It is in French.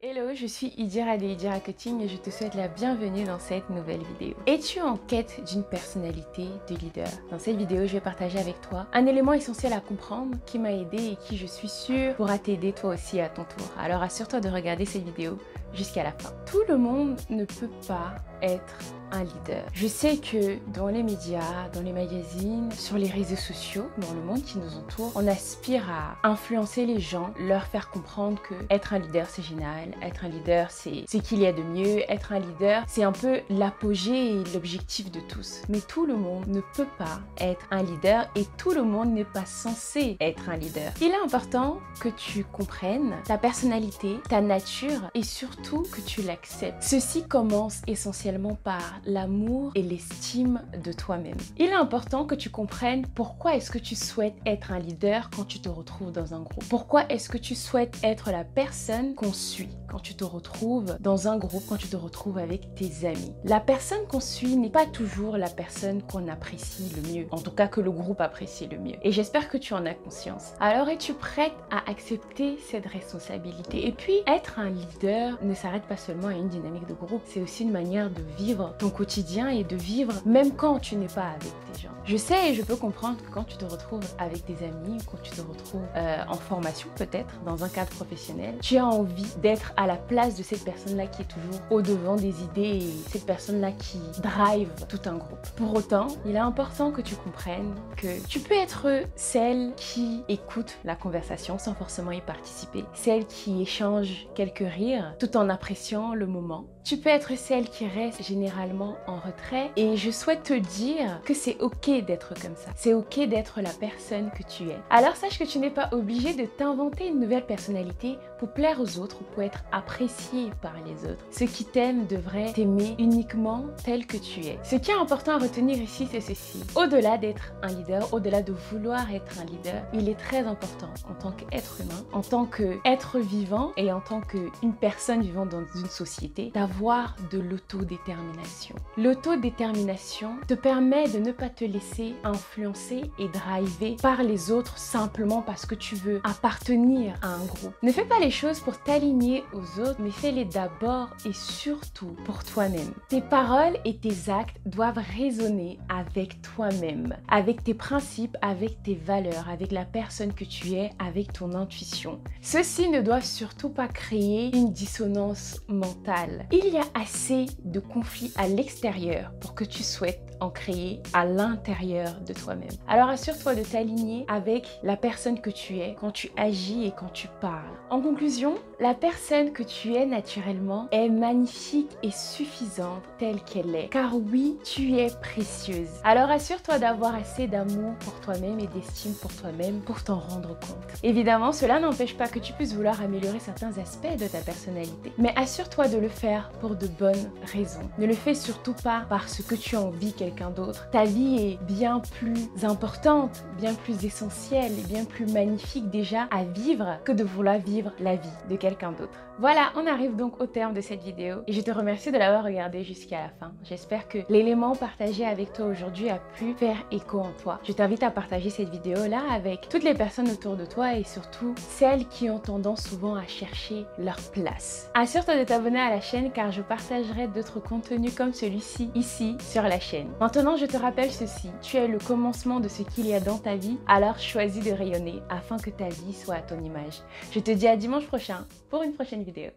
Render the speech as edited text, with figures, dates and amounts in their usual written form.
Hello, je suis Idira de Idira Coaching et je te souhaite la bienvenue dans cette nouvelle vidéo. Es-tu en quête d'une personnalité de leader? Dans cette vidéo, je vais partager avec toi un élément essentiel à comprendre qui m'a aidé et qui, je suis sûre, pourra t'aider toi aussi à ton tour. Alors assure-toi de regarder cette vidéo jusqu'à la fin. Tout le monde ne peut pas être un leader. Je sais que dans les médias, dans les magazines, sur les réseaux sociaux, dans le monde qui nous entoure, on aspire à influencer les gens, leur faire comprendre que être un leader c'est génial, être un leader c'est ce qu'il y a de mieux, être un leader c'est un peu l'apogée et l'objectif de tous. Mais tout le monde ne peut pas être un leader et tout le monde n'est pas censé être un leader. Il est important que tu comprennes ta personnalité, ta nature et surtout que tu l'acceptes. Ceci commence essentiellement par l'amour et l'estime de toi-même. Il est important que tu comprennes pourquoi est-ce que tu souhaites être un leader quand tu te retrouves dans un groupe. Pourquoi est-ce que tu souhaites être la personne qu'on suit quand tu te retrouves dans un groupe, quand tu te retrouves avec tes amis. La personne qu'on suit n'est pas toujours la personne qu'on apprécie le mieux, en tout cas que le groupe apprécie le mieux. Et j'espère que tu en as conscience. Alors es-tu prête à accepter cette responsabilité? Et puis, être un leader ne s'arrête pas seulement à une dynamique de groupe, c'est aussi une manière de vivre ton quotidien et de vivre même quand tu n'es pas avec tes gens. Je sais et je peux comprendre que quand tu te retrouves avec tes amis, quand tu te retrouves en formation peut-être, dans un cadre professionnel, tu as envie d'être à la place de cette personne-là qui est toujours au-devant des idées et cette personne-là qui drive tout un groupe. Pour autant, il est important que tu comprennes que tu peux être celle qui écoute la conversation sans forcément y participer, celle qui échange quelques rires tout en appréciant le moment. Tu peux être celle qui reste généralement en retrait et je souhaite te dire que c'est ok d'être comme ça. C'est ok d'être la personne que tu es. Alors sache que tu n'es pas obligé de t'inventer une nouvelle personnalité pour plaire aux autres ou pour être apprécié par les autres. Ceux qui t'aiment devraient t'aimer uniquement tel que tu es. Ce qui est important à retenir ici, c'est ceci. Au-delà d'être un leader, au-delà de vouloir être un leader, il est très important en tant qu'être humain, en tant qu'être vivant et en tant qu'une personne vivant dans une société, d'avoir de l'autodétermination. L'autodétermination te permet de ne pas te laisser influencer et driver par les autres simplement parce que tu veux appartenir à un groupe. Ne fais pas les choses pour t'aligner aux autres, mais fais-les d'abord et surtout pour toi-même. Tes paroles et tes actes doivent résonner avec toi-même, avec tes principes, avec tes valeurs, avec la personne que tu es, avec ton intuition. Ceux-ci ne doivent surtout pas créer une dissonance mentale. Il y a assez de conflits à l'extérieur pour que tu souhaites en créer à l'intérieur de toi-même. Alors assure-toi de t'aligner avec la personne que tu es quand tu agis et quand tu parles. En conclusion, la personne que tu es naturellement est magnifique et suffisante telle qu'elle est. Car oui, tu es précieuse. Alors assure-toi d'avoir assez d'amour pour toi-même et d'estime pour toi-même pour t'en rendre compte. Évidemment, cela n'empêche pas que tu puisses vouloir améliorer certains aspects de ta personnalité. Mais assure-toi de le faire pour de bonnes raisons. Ne le fais surtout pas parce que tu envies quelqu'un d'autre. Ta vie est bien plus importante, bien plus essentielle et bien plus magnifique déjà à vivre que de vouloir vivre la vie de quelqu'un d'autre. Voilà, on arrive donc au terme de cette vidéo et je te remercie de l'avoir regardée jusqu'à la fin. J'espère que l'élément partagé avec toi aujourd'hui a pu faire écho en toi. Je t'invite à partager cette vidéo-là avec toutes les personnes autour de toi et surtout celles qui ont tendance souvent à chercher leur place. Assure-toi de t'abonner à la chaîne car je partagerai d'autres contenus comme celui-ci ici sur la chaîne. Maintenant, je te rappelle ceci, tu es le commencement de ce qu'il y a dans ta vie, alors choisis de rayonner afin que ta vie soit à ton image. Je te dis à dimanche prochain pour une prochaine vidéo.